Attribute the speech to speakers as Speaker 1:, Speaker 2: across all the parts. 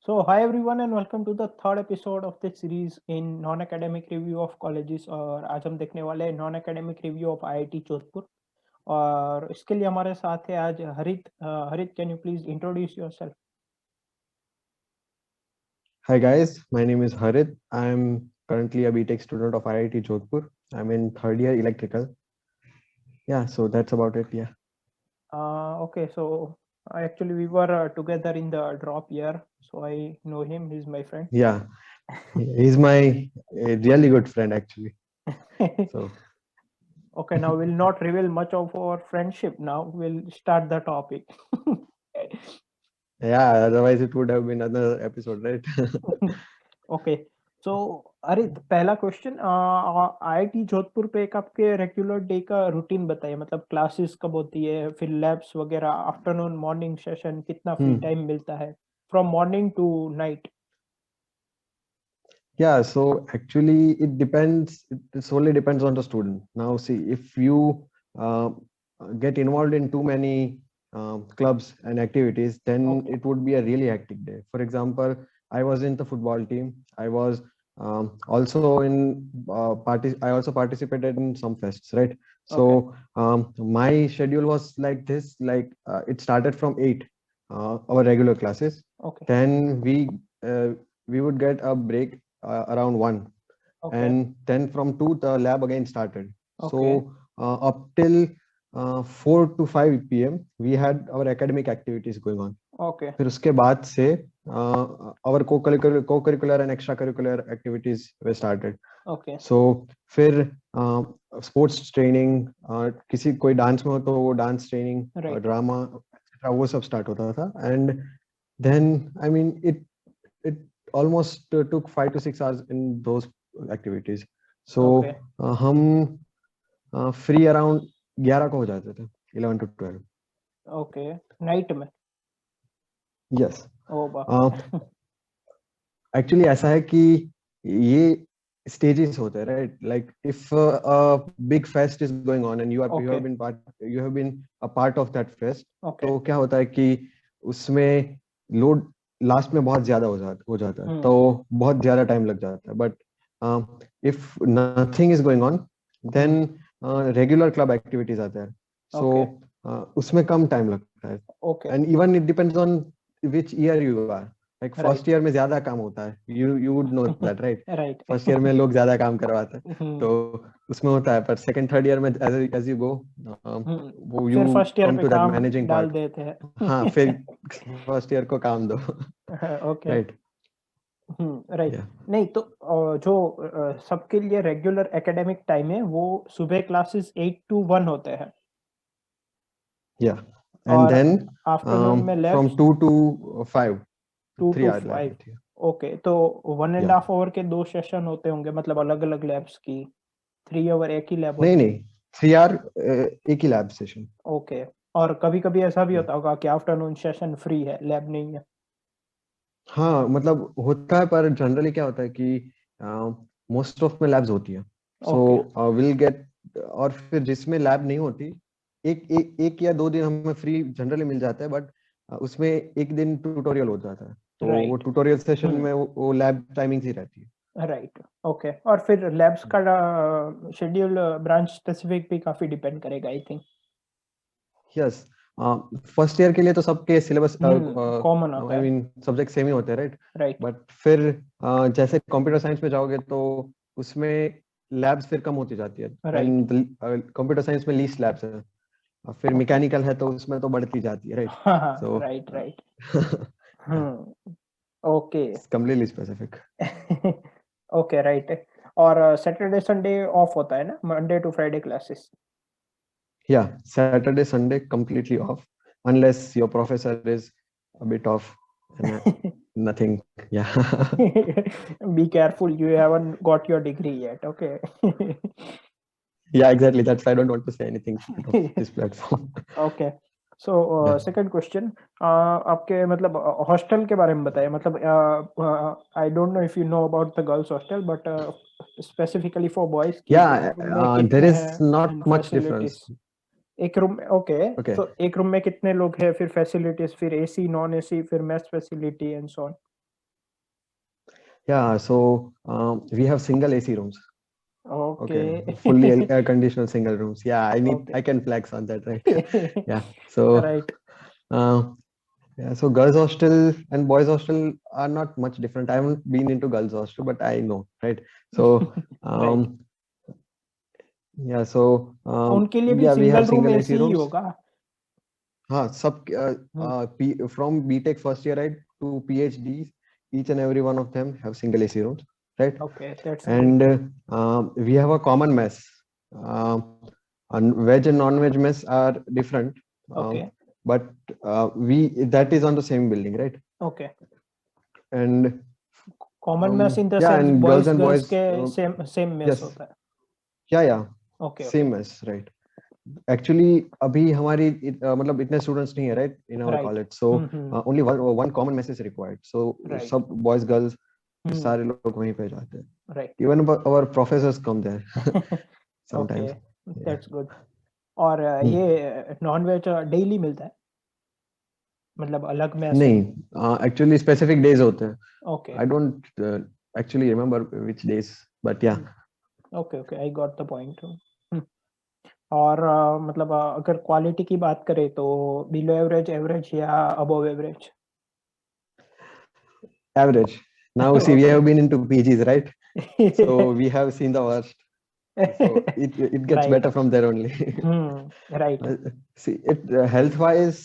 Speaker 1: Hi everyone and welcome to the third episode of this series in non-academic review of colleges और आज हम देखने वाले हैं non academic review of IIT Jodhpur और इसके लिए हमारे साथ है आज हरित हरित can you please introduce yourself
Speaker 2: Hi guys, my name is Harit. I'm currently a BTech student of IIT Jodhpur. I'm in third year electrical. Yeah, so that's about it. Yeah.
Speaker 1: okay so actually we were together in the drop year so I know him, he's my friend.
Speaker 2: Yeah. He's my really good friend actually. So
Speaker 1: Okay, now we'll not reveal much of our friendship. Now we'll start the topic.
Speaker 2: yeah, otherwise it would have been another episode, right?
Speaker 1: Okay so अरे पहला question IIT Jodhpur पे एक आपके regular day का routine बताइए, मतलब classes कब होती है, फिर लैब्स वगैरह, आफ्टरनून मॉर्निंग सेशन, कितना फ्री
Speaker 2: Hmm.
Speaker 1: टाइम मिलता है from morning to night.
Speaker 2: Yeah, so actually it depends, it solely depends on the student. Now see, if you uh, get involved in too many clubs and activities, then
Speaker 1: okay
Speaker 2: it would be a really hectic day. For example, I was in the football team. I was also in I also participated in some fests, right?
Speaker 1: Okay
Speaker 2: So my schedule was like this, like it started from 8, our regular classes.
Speaker 1: Okay
Speaker 2: Then uh, we would get a break around 1,
Speaker 1: okay
Speaker 2: and then from 2 the lab again started.
Speaker 1: Okay
Speaker 2: So up till 4 to 5 p.m we had our academic activities going on.
Speaker 1: Okay
Speaker 2: फिर उसके बाद से our co-curricular and extracurricular activities were started.
Speaker 1: Okay
Speaker 2: So फिर sports training, किसी कोई dance में हो तो वो dance training,
Speaker 1: right
Speaker 2: drama etcetera, वो सब स्टार्ट होता था. And then I mean it almost took 5 to 6 hours in those activities. So
Speaker 1: okay
Speaker 2: हम फ्री अराउंड 11 को हो जाते थे, 11 to 12.
Speaker 1: ओके नाइट में.
Speaker 2: यस.
Speaker 1: ओ बाप.
Speaker 2: एक्चुअली ऐसा है कि ये stages होते हैं, right? Like if big fest is going on and
Speaker 1: okay
Speaker 2: you have been a part of that fest,
Speaker 1: okay
Speaker 2: तो क्या होता है कि उसमें लोड लास्ट में बहुत ज्यादा हो जाता है, तो बहुत ज्यादा टाइम लग जाता है. But if nothing is going on, then regular club activities आते हैं. सो
Speaker 1: ओके
Speaker 2: उसमें कम टाइम लगता है.
Speaker 1: Okay
Speaker 2: and even it depends on which year you are. Like first
Speaker 1: right
Speaker 2: year में ज्यादा काम होता है, you would know that, right?
Speaker 1: Right.
Speaker 2: First year में लोग ज्यादा काम करवाते हैं, तो उसमें होता है. पर सेकंड थर्ड ईयर में एज यू गो, वो
Speaker 1: फिर
Speaker 2: यू
Speaker 1: फर्स्ट ईयर
Speaker 2: कम
Speaker 1: पे
Speaker 2: टू दैट
Speaker 1: काम
Speaker 2: मैनेजिंग
Speaker 1: डाल
Speaker 2: पार्ट.
Speaker 1: देते हैं.
Speaker 2: हाँ, फिर फर्स्ट ईयर को काम दो.
Speaker 1: ओके.
Speaker 2: राइट.
Speaker 1: राइट.
Speaker 2: या
Speaker 1: नहीं तो जो सबके लिए रेगुलर एकेडमिक टाइम है वो सुबह क्लासेस 8 to 1 होते हैं
Speaker 2: या एंड
Speaker 1: और
Speaker 2: देन
Speaker 1: आफ्टरनून में
Speaker 2: from
Speaker 1: labs
Speaker 2: 2 to 5,
Speaker 1: 2
Speaker 2: 3
Speaker 1: to
Speaker 2: hour lab
Speaker 1: 5.
Speaker 2: होती है.
Speaker 1: ओके तो 1.5 आवर के 2 सेशन होते होंगे, मतलब अलग अलग लैब्स की. 3 आवर एक ही लैब
Speaker 2: नहीं
Speaker 1: होती है.
Speaker 2: नहीं, 3 आवर एक ही लैब सेशन.
Speaker 1: ओके. और कभी कभी ऐसा भी
Speaker 2: या
Speaker 1: होता होगा कि आफ्टरनून सेशन फ्री है, लैब नहीं है.
Speaker 2: हाँ, मतलब होता है, पर जनरली क्या होता है कि मोस्ट ऑफ में लैब्स होती है.
Speaker 1: ओके.
Speaker 2: So will get. और फिर जिसमें लैब नहीं होती, एक या 2 दिन हमें फ्री जनरली मिल जाता है. बट उसमें एक दिन ट्यूटोरियल हो जाता है, तो वो
Speaker 1: राइट.
Speaker 2: ट्यूटोरियल सेशन में वो लैब टाइमिंग्स ही रहती है.
Speaker 1: राइट. ओके. और फिर लैब्स का शेड्यूल ब्रांच स्पेसिफिक भी काफी डिपेंड करेगा I think.
Speaker 2: Yes. First year के लिए तो सबके सिलेबस,
Speaker 1: कॉमन होता
Speaker 2: आई
Speaker 1: है.
Speaker 2: मीन सब्जेक्ट सेम ही होते हैं, राइट?
Speaker 1: राइट.
Speaker 2: बट फिर जैसे कंप्यूटर साइंस में जाओगे तो उसमें लैब्स फिर कम होती जाती है.
Speaker 1: राइट.
Speaker 2: एंड कंप्यूटर साइंस में लीस्ट लैब्स है. और फिर
Speaker 1: ओके.
Speaker 2: मैकेनिकल है तो उसमें तो बढ़ती जाती है, राइट?
Speaker 1: हाँ हाँ.
Speaker 2: So
Speaker 1: right right. Okay.
Speaker 2: Completely specific.
Speaker 1: Okay. Right. और सैटरडे संडे ऑफ होता है ना, मंडे टू फ्राइडे क्लासेस.
Speaker 2: या Saturday Sunday completely off, unless your professor is a bit off, and nothing. Yeah.
Speaker 1: Be careful, you haven't got your degree yet. Okay.
Speaker 2: Yeah, exactly. That's why I don't want to say anything of this platform.
Speaker 1: Okay. So
Speaker 2: Yeah.
Speaker 1: Second question, आपके मतलब hostel के बारे में बताइए. मतलब I don't know if you know about the girls hostel, but specifically for boys की
Speaker 2: Yeah,
Speaker 1: room में
Speaker 2: there
Speaker 1: कितने
Speaker 2: is
Speaker 1: हैं
Speaker 2: not
Speaker 1: and
Speaker 2: much
Speaker 1: facilities.
Speaker 2: difference.
Speaker 1: एक रूम में. ओके.
Speaker 2: Okay.
Speaker 1: तो एक रूम में कितने लोग हैं, फिर फैसिलिटीज, फिर एसी नॉन एसी, फिर mess facility and so on.
Speaker 2: Yeah, so we have single AC rooms. Okay,
Speaker 1: Okay.
Speaker 2: fully air conditioned single rooms. Yeah,
Speaker 1: Okay.
Speaker 2: I can flex on that, right? Yeah. So
Speaker 1: Right.
Speaker 2: uh, yeah, so girls hostel and boys hostel are not much different. I haven't been into girls hostel, but I know, right? So
Speaker 1: Right.
Speaker 2: yeah, so
Speaker 1: उनके लिए भी
Speaker 2: yeah, we
Speaker 1: single
Speaker 2: have
Speaker 1: room
Speaker 2: single
Speaker 1: AC
Speaker 2: AC
Speaker 1: he
Speaker 2: rooms.
Speaker 1: होगा.
Speaker 2: हाँ, सब from BTech first year right to PhDs, each and every one of them have single AC rooms, right?
Speaker 1: Okay, that's good.
Speaker 2: And we have a common mess. And veg and non-veg mess are different,
Speaker 1: Okay.
Speaker 2: but we that is on the same building, right?
Speaker 1: Okay.
Speaker 2: And
Speaker 1: common mess in the
Speaker 2: yeah,
Speaker 1: sense
Speaker 2: and girls
Speaker 1: boys
Speaker 2: and
Speaker 1: girls
Speaker 2: boys,
Speaker 1: के same same mess
Speaker 2: yes,
Speaker 1: होता है.
Speaker 2: yeah,
Speaker 1: okay okay.
Speaker 2: same mess, right? Actually, अभी हमारी मतलब इतने students नहीं है, right, in our
Speaker 1: right.
Speaker 2: college, so only one common mess is required. So
Speaker 1: right.
Speaker 2: सब boys girls सारे लोग वहीं पे जाते हैं.
Speaker 1: Right.
Speaker 2: Even our professors come there
Speaker 1: okay,
Speaker 2: sometimes. Yeah.
Speaker 1: That's good. और ये नॉन वेज डेली मिलता है, मतलब अलग मेस है?
Speaker 2: नहीं, actually specific days होते हैं.
Speaker 1: Okay.
Speaker 2: I don't actually remember which days, but yeah.
Speaker 1: Okay okay, I got the point. और मतलब अगर क्वालिटी की बात करें तो बिलो एवरेज, एवरेज या above average?
Speaker 2: Average. Now see, we
Speaker 1: okay.
Speaker 2: have been into PGs, right? So we have seen the worst. So it gets
Speaker 1: right.
Speaker 2: better from there only.
Speaker 1: Right.
Speaker 2: See, it health wise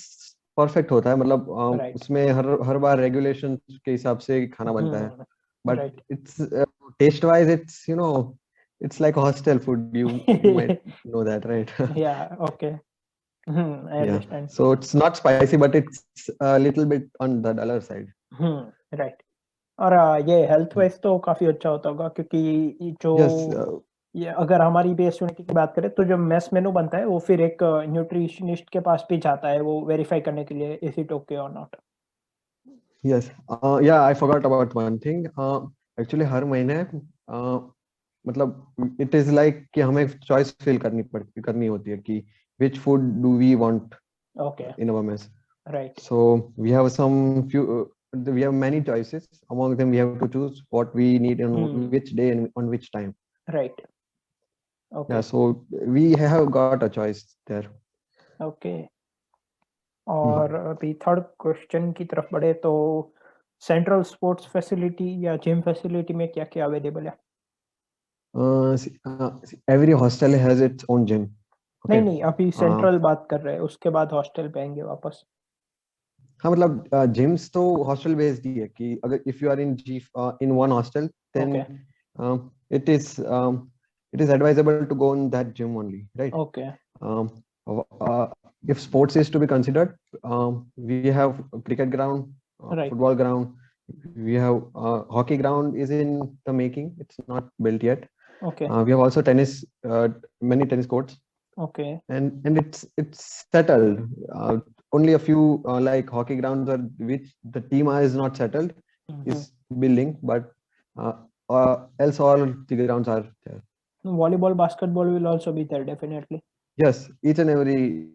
Speaker 2: perfect होता है, मतलब
Speaker 1: right.
Speaker 2: उसमें हर बार regulation के हिसाब से खाना बनता है, but
Speaker 1: right.
Speaker 2: It's taste wise it's it's like hostel food, you might know that, right?
Speaker 1: Yeah, okay. I
Speaker 2: Yeah,
Speaker 1: understand.
Speaker 2: so it's not spicy, but it's a little bit on the duller side.
Speaker 1: Right. और ये health wise तो काफी अच्छा होता होगा, क्योंकि ये जो
Speaker 2: Yes,
Speaker 1: ये अगर हमारी बेस यूनिटी की बात करें तो जो मेस मेनू बनता है वो फिर एक न्यूट्रिशनिस्ट के पास भी जाता है वो वेरीफाई करने के लिए इज इट ओके और not.
Speaker 2: yes. Yeah, I forgot about one thing. Actually हर महीने मतलब इट इज लाइक कि हमें चॉइस फिल करनी होती है कि which food do we want
Speaker 1: okay.
Speaker 2: in our mess.
Speaker 1: Right.
Speaker 2: So we have we have many choices. Among them, we have to choose what we need on which day and on which time.
Speaker 1: Right.
Speaker 2: Yeah,
Speaker 1: okay.
Speaker 2: so we have got a choice there.
Speaker 1: Okay. और अभी third question की तरफ बढ़े तो central sports facility या gym facility में क्या क्या अवेलेबल है?
Speaker 2: Every hostel has its own gym.
Speaker 1: नहीं
Speaker 2: Okay.
Speaker 1: नहीं, अभी सेंट्रल बात कर रहे हैं, उसके बाद हॉस्टल पे आएंगे वापस.
Speaker 2: हाँ, मतलब gyms तो hostel based ही है कि अगर if you are in one hostel, then
Speaker 1: Okay.
Speaker 2: it is advisable to go in that gym only, right?
Speaker 1: Okay.
Speaker 2: If sports is to be considered, we have a cricket ground,
Speaker 1: Right.
Speaker 2: football ground, we have hockey ground is in the making, it's not built yet.
Speaker 1: Okay.
Speaker 2: We have also tennis, many tennis courts,
Speaker 1: Okay.
Speaker 2: and it's settled. Only a few like hockey grounds are which the team is not settled is building, but else all the grounds are there.
Speaker 1: Volleyball, basketball will also be there definitely.
Speaker 2: Yes, each and every,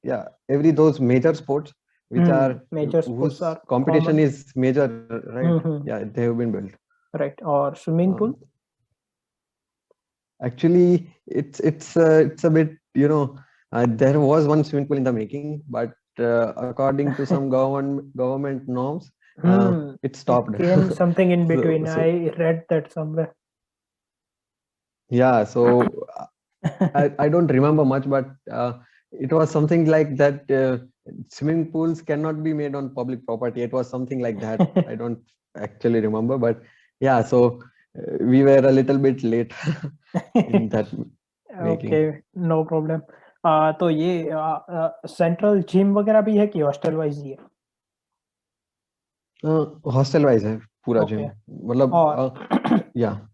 Speaker 2: yeah, every those major sports which are
Speaker 1: Major sports
Speaker 2: whose
Speaker 1: are
Speaker 2: competition
Speaker 1: common.
Speaker 2: is major, right? Yeah, they have been built.
Speaker 1: Right. Or swimming pool?
Speaker 2: Actually, it's a bit, there was one swimming pool in the making, but according to some government norms, it stopped.
Speaker 1: It came something in
Speaker 2: So,
Speaker 1: between. I read that somewhere.
Speaker 2: yeah, so I don't remember much, but it was something like that. Swimming pools cannot be made on public property. It was something like that. I don't actually remember, but yeah, so we were a little bit late in that making.
Speaker 1: Okay, no problem. तो ये central gym वगैरह भी है कि hostel wise ही है?
Speaker 2: Hostel wise है पूरा gym,
Speaker 1: Okay.
Speaker 2: मतलब
Speaker 1: और
Speaker 2: या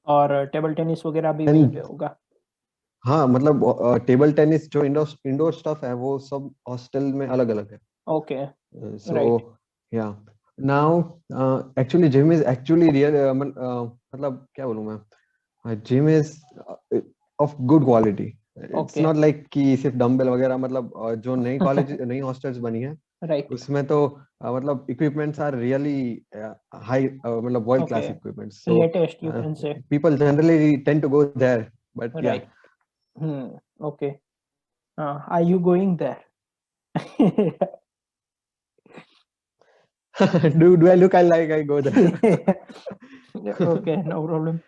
Speaker 1: और टेबल टेनिस वगैरह भी वहीं पे
Speaker 2: एंड
Speaker 1: होगा?
Speaker 2: हाँ, मतलब टेबल टेनिस जो इंडोर स्टफ है वो सब हॉस्टल में अलग अलग है.
Speaker 1: Okay.
Speaker 2: So
Speaker 1: Right.
Speaker 2: yeah, now actually gym is actually real, मतलब क्या बोलूँ मैं, gym is of good quality. It's
Speaker 1: Okay.
Speaker 2: Not like कि सिर्फ डंबल वगैरह, मतलब जो नई कॉलेज नई हॉस्टल्स बनी है
Speaker 1: Right.
Speaker 2: उसमें तो मतलब इक्विपमेंट्स आर रियली हाई, मतलब world class
Speaker 1: Okay.
Speaker 2: Equipments, so
Speaker 1: Latest, you can say.
Speaker 2: people generally tend to go there, but yeah.
Speaker 1: Right. Okay. Are you going there?
Speaker 2: Do I look like I go there?
Speaker 1: Okay, no problem.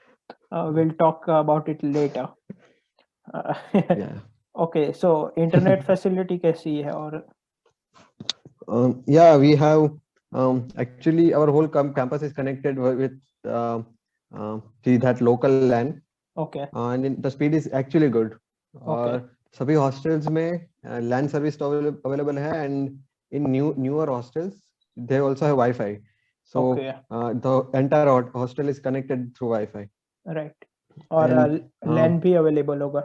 Speaker 1: We'll talk about it later.
Speaker 2: Yeah.
Speaker 1: Okay, so internet facility कैसी है और
Speaker 2: Yeah, we have actually our whole campus is connected with that local LAN,
Speaker 1: okay,
Speaker 2: and the speed is actually good.
Speaker 1: okay,
Speaker 2: और सभी hostels में LAN service तो available है, and in newer hostels they also have Wi-Fi. So
Speaker 1: okay,
Speaker 2: the entire hostel is connected through Wi-Fi.
Speaker 1: right. और
Speaker 2: And
Speaker 1: LAN भी available होगा.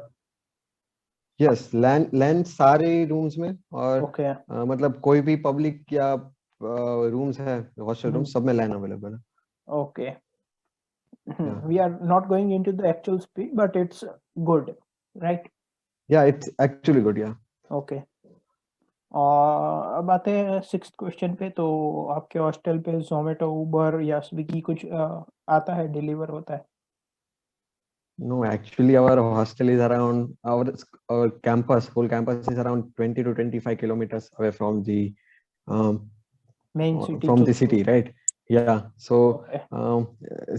Speaker 2: Yes, लैन सारे rooms में, और
Speaker 1: Okay.
Speaker 2: मतलब कोई भी पब्लिक या रूम्स है, हॉस्टल रूम,
Speaker 1: Mhm.
Speaker 2: सब में लैन अवेलेबल है.
Speaker 1: Okay.
Speaker 2: या
Speaker 1: We are not going into the actual speed, but it's good, right?
Speaker 2: या इट्स एक्चुअली गुड. या
Speaker 1: Okay. और अब आते हैं सिक्स्थ क्वेश्चन पे. तो आपके हॉस्टल पे जोमेटो, उबर या स्विगी कुछ आता है, डिलीवर होता है?
Speaker 2: no, actually our hostel is around our campus, whole campus is around 20 to 25 kilometers away um,
Speaker 1: main city
Speaker 2: from the
Speaker 1: Jodhpur.
Speaker 2: city, right? Yeah, so
Speaker 1: Okay.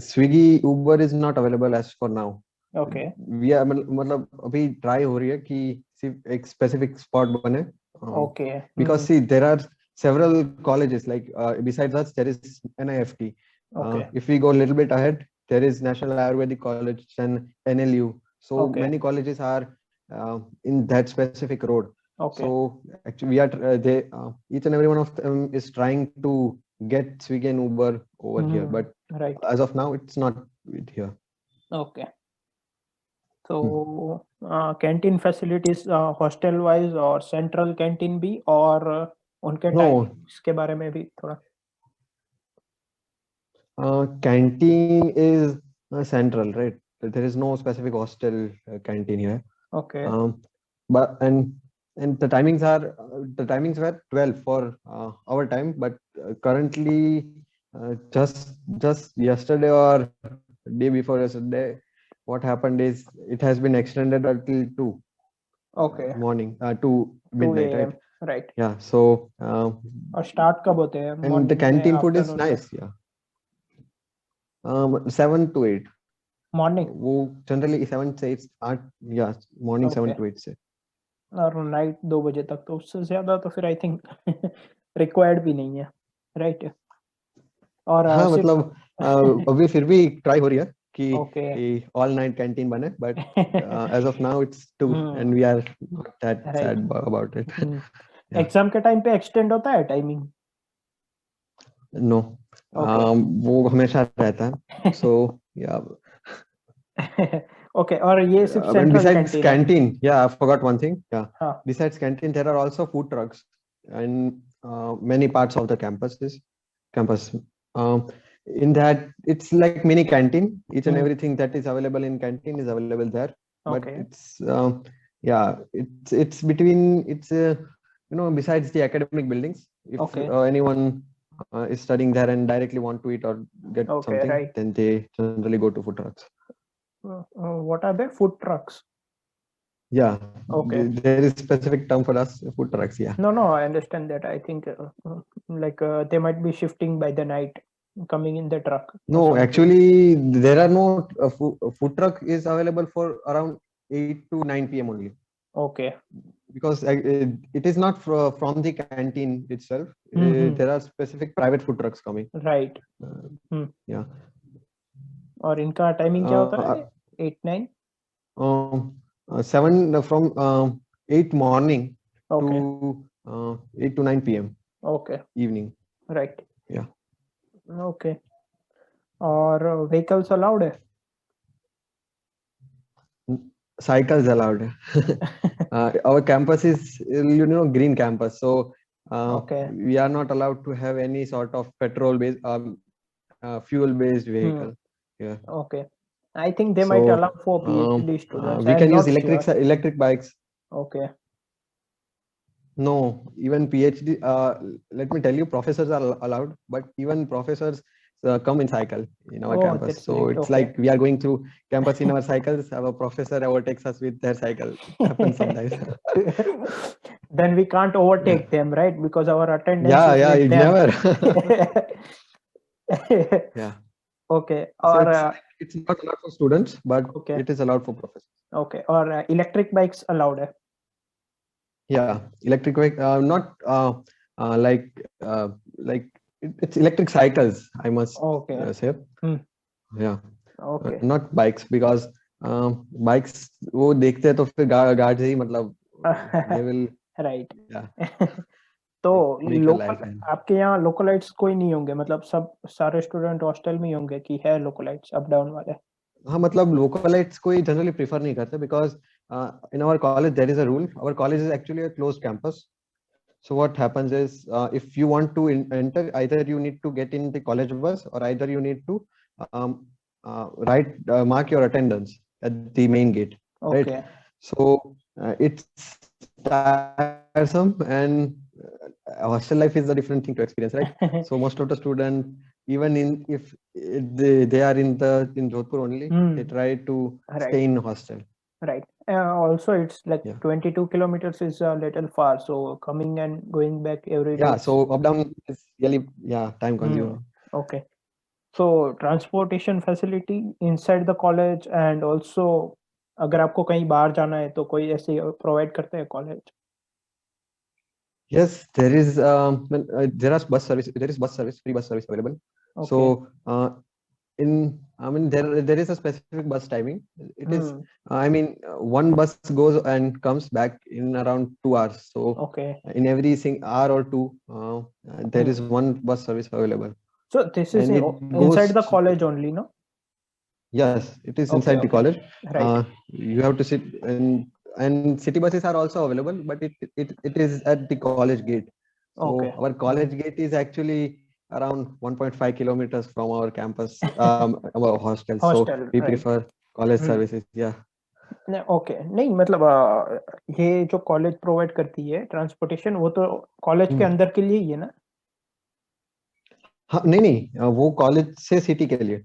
Speaker 2: Swiggy, Uber is not available as for now.
Speaker 1: Okay.
Speaker 2: We are मतलब अभी try हो रही है कि सिर्फ एक specific spot बने,
Speaker 1: Okay.
Speaker 2: because see there are several colleges like besides us there is NIFT.
Speaker 1: Okay.
Speaker 2: If we go a little bit ahead, there is National Ayurvedic College and NLU. So
Speaker 1: Okay.
Speaker 2: many colleges are in that specific road.
Speaker 1: Okay.
Speaker 2: So actually we are each and every one of them is trying to get Swiggy and Uber over here, but
Speaker 1: Right.
Speaker 2: as of now it's not here.
Speaker 1: Okay. तो canteen facilities hostel wise और central canteen भी, और उनके
Speaker 2: No,
Speaker 1: timings के बारे में भी थोड़ा.
Speaker 2: canteen is central, right? There is no specific hostel canteen here.
Speaker 1: Okay.
Speaker 2: But and the timings were 12 for our time, but currently just yesterday or day before yesterday, what happened is it has been extended until 2
Speaker 1: Okay.
Speaker 2: morning, 2
Speaker 1: 2
Speaker 2: midnight,
Speaker 1: AM.
Speaker 2: right?
Speaker 1: Right.
Speaker 2: Yeah, so
Speaker 1: और start कब होते हैं,
Speaker 2: and the
Speaker 1: morning में,
Speaker 2: canteen food is
Speaker 1: afternoon में?
Speaker 2: nice. Yeah, 7 to 8.
Speaker 1: Morning
Speaker 2: वो generally 7 से 8, या morning 7
Speaker 1: Okay.
Speaker 2: to 8 से.
Speaker 1: और नाइट 2 बजे तक, तो उससे ज़्यादा तो फिर आई थिंक रिक्वायर्ड भी नहीं है, राइट? और
Speaker 2: हाँ
Speaker 1: सिर्फ
Speaker 2: मतलब अभी फिर भी ट्राई हो रही है
Speaker 1: ओके.
Speaker 2: कि ऑल नाइट कैंटीन बने, but as of now it's 2 and we are not that
Speaker 1: right.
Speaker 2: Sad about it. या
Speaker 1: एग्जाम के टाइम पे एक्सटेंड होता है टाइमिंग?
Speaker 2: No,
Speaker 1: okay.
Speaker 2: वो हमेशा रहता है, सो या.
Speaker 1: ओके. और ये सिर्फ
Speaker 2: And
Speaker 1: सेंट्रल
Speaker 2: besides
Speaker 1: कैंटीन है?
Speaker 2: canteen, yeah, I forgot one thing. Yeah,
Speaker 1: हाँ.
Speaker 2: besides canteen, there are also food trucks in many parts of the campus. Um, in that, it's like mini canteen. Each and everything that is available in canteen is available there. But
Speaker 1: Okay.
Speaker 2: it's yeah, it's between besides the academic buildings. If
Speaker 1: Okay.
Speaker 2: anyone is studying there and directly want to eat or get
Speaker 1: Okay,
Speaker 2: something,
Speaker 1: right.
Speaker 2: then they generally go to food trucks.
Speaker 1: What are they? Food trucks?
Speaker 2: Yeah,
Speaker 1: Okay.
Speaker 2: there is specific term for us, food trucks. Yeah.
Speaker 1: No, I understand that. I think like they might be shifting by the night, coming in the truck or
Speaker 2: No,
Speaker 1: something.
Speaker 2: actually, there are no food truck is available for around 8 to 9 p.m. only,
Speaker 1: Okay.
Speaker 2: because it is not from the canteen itself. There are specific private food trucks coming.
Speaker 1: Right.
Speaker 2: Yeah.
Speaker 1: और इनका timing क्या होता है? 8, 9?
Speaker 2: 7 from 8 morning
Speaker 1: Okay.
Speaker 2: to 8 to 9 p.m.
Speaker 1: Okay.
Speaker 2: evening.
Speaker 1: Right.
Speaker 2: Yeah.
Speaker 1: Okay. और vehicles allowed है?
Speaker 2: Cycles allowed. Our campus is green campus, so
Speaker 1: Okay.
Speaker 2: we are not allowed to have any sort of petrol based fuel based vehicle. Yeah.
Speaker 1: Okay. I think they might allow
Speaker 2: So
Speaker 1: for PhD students.
Speaker 2: we
Speaker 1: I'm
Speaker 2: can use
Speaker 1: not sure.
Speaker 2: electric bikes.
Speaker 1: Okay.
Speaker 2: No, even PhD. Let me tell you, professors are allowed, but even professors come in cycle in our
Speaker 1: Oh,
Speaker 2: campus.
Speaker 1: that's
Speaker 2: So
Speaker 1: great.
Speaker 2: it's
Speaker 1: Okay.
Speaker 2: like we are going through campus in our cycles. Our professor overtakes us with their cycle. Happens sometimes.
Speaker 1: Then we can't overtake them, right? Because our attendance is
Speaker 2: Yeah,
Speaker 1: with
Speaker 2: you
Speaker 1: them.
Speaker 2: never. Yeah.
Speaker 1: Okay.
Speaker 2: So
Speaker 1: Or
Speaker 2: it's not allowed for students, but
Speaker 1: okay.
Speaker 2: it is allowed for professors.
Speaker 1: Okay. Or electric bikes allowed.
Speaker 2: Yeah, electric bike. Not like like it's electric cycles. I must
Speaker 1: Okay.
Speaker 2: say.
Speaker 1: Hmm.
Speaker 2: Yeah.
Speaker 1: Okay.
Speaker 2: Not bikes because bikes वो देखते हैं तो फिर guard से ही मतलब they will
Speaker 1: Right.
Speaker 2: yeah
Speaker 1: तो
Speaker 2: make your
Speaker 1: local
Speaker 2: life and
Speaker 1: आपके यहाँ लोकलाइट्स कोई नहीं होंगे, मतलब सब सारे स्टूडेंट हॉस्टल में ही होंगे कि है लोकलाइट्स अप डाउन वाले?
Speaker 2: हाँ मतलब लोकलाइट्स कोई जनरली प्रेफर नहीं करते because in our college there is a rule. Our college is actually a closed campus. So what happens is if you want to enter, either you need to get in the college bus or either you need to um, mark your attendance at the main gate, right?
Speaker 1: Okay.
Speaker 2: So it's tiresome and hostel life is a different thing to experience, right? So most of the students, even in if they are in Jodhpur only, they try to
Speaker 1: Right.
Speaker 2: stay in hostel.
Speaker 1: Right. Also, it's like
Speaker 2: Yeah.
Speaker 1: 22 kilometers is a little far, so coming and going back every day.
Speaker 2: Yeah, so up down is really time consuming.
Speaker 1: Okay. So transportation facility inside the college and also अगर आपको कहीं बाहर जाना है तो कोई ऐसे provide करते हैं college?
Speaker 2: Yes, there is there are bus service. There is bus service, free bus service available.
Speaker 1: Okay.
Speaker 2: So I mean there is a specific bus timing. It is I mean one bus goes and comes back in around 2 hours. So
Speaker 1: Okay.
Speaker 2: in every hour or two, there is one bus service available.
Speaker 1: So this is
Speaker 2: And it
Speaker 1: inside
Speaker 2: goes
Speaker 1: the college only, no?
Speaker 2: Yes, it is
Speaker 1: Okay,
Speaker 2: inside the
Speaker 1: okay.
Speaker 2: college.
Speaker 1: Right.
Speaker 2: You have to sit and city buses are also available, but it is at the college gate. So
Speaker 1: Okay.
Speaker 2: our college gate is actually around 1.5 kilometers from our campus, our hostel. So
Speaker 1: Hostel,
Speaker 2: we
Speaker 1: right.
Speaker 2: prefer college services. Yeah.
Speaker 1: Okay, नहीं मतलब ये जो college provide करती है transportation, वो तो college के अंदर के लिए ही है ना?
Speaker 2: हाँ नहीं वो कॉलेज से सिटी के लिए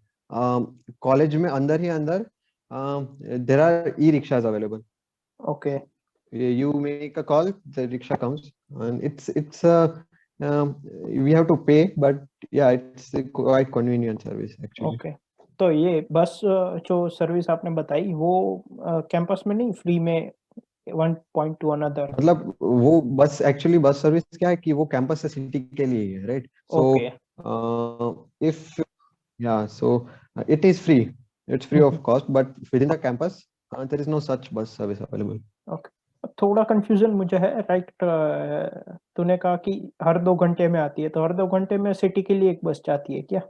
Speaker 2: कॉलेज में अंदर ही अंदर there are e rickshaws available.
Speaker 1: Okay.
Speaker 2: You make a call, the rickshaw comes, and it's we have to pay, but yeah, it's a quite convenient service actually.
Speaker 1: Okay. तो ये बस जो सर्विस आपने बताई वो कैंपस में नहीं, फ्री में वन पॉइंट टू अनदर?
Speaker 2: मतलब वो बस एक्चुअली बस सर्विस क्या है कि वो कैंपस से सिटी के लिए ही है, right? So if so it is free. It's free of cost, but within the campus there is no such bus service available.
Speaker 1: Okay. थोड़ा कंफ्यूजन मुझे है, राइट? तूने कहा कि हर 2 घंटे में आती है, तो हर 2 घंटे में सिटी के लिए एक बस जाती है क्या?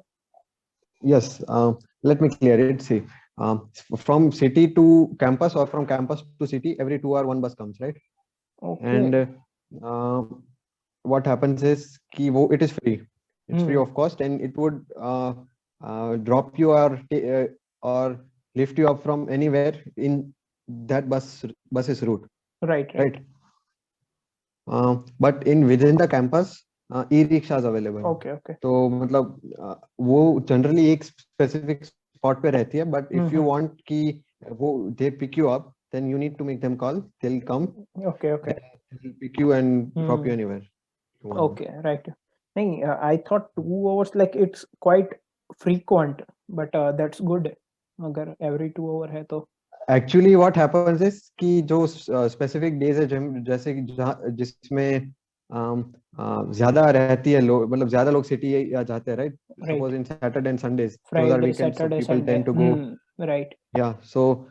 Speaker 2: Yes, let me clear it. See, from city to campus or from campus to city, every 2 hour one bus comes, right?
Speaker 1: Okay.
Speaker 2: And what happens is कि वो it is free. It's free of cost, and it would drop you or lift you up from anywhere in that bus's route.
Speaker 1: Right.
Speaker 2: But within the campus, e-rickshaws available.
Speaker 1: Okay.
Speaker 2: तो मतलब वो generally एक specific spot पे रहती है, but if you want कि वो they pick you up, then you need to make them call. They'll come.
Speaker 1: Okay.
Speaker 2: They'll pick you and drop you anywhere.
Speaker 1: Okay, right. नहीं, I thought 2 hours like it's quite frequent, but that's good. अगर every 2 hour है तो.
Speaker 2: Actually, what happens is कि जो specific days है जैसे कि जिसमें ज्यादा रहती है लोग, मतलब ज्यादा लोग सिटी जाते हैं, right? Suppose in Saturday and Sundays, those are weekends, so people tend to go.
Speaker 1: Right.
Speaker 2: Yeah, so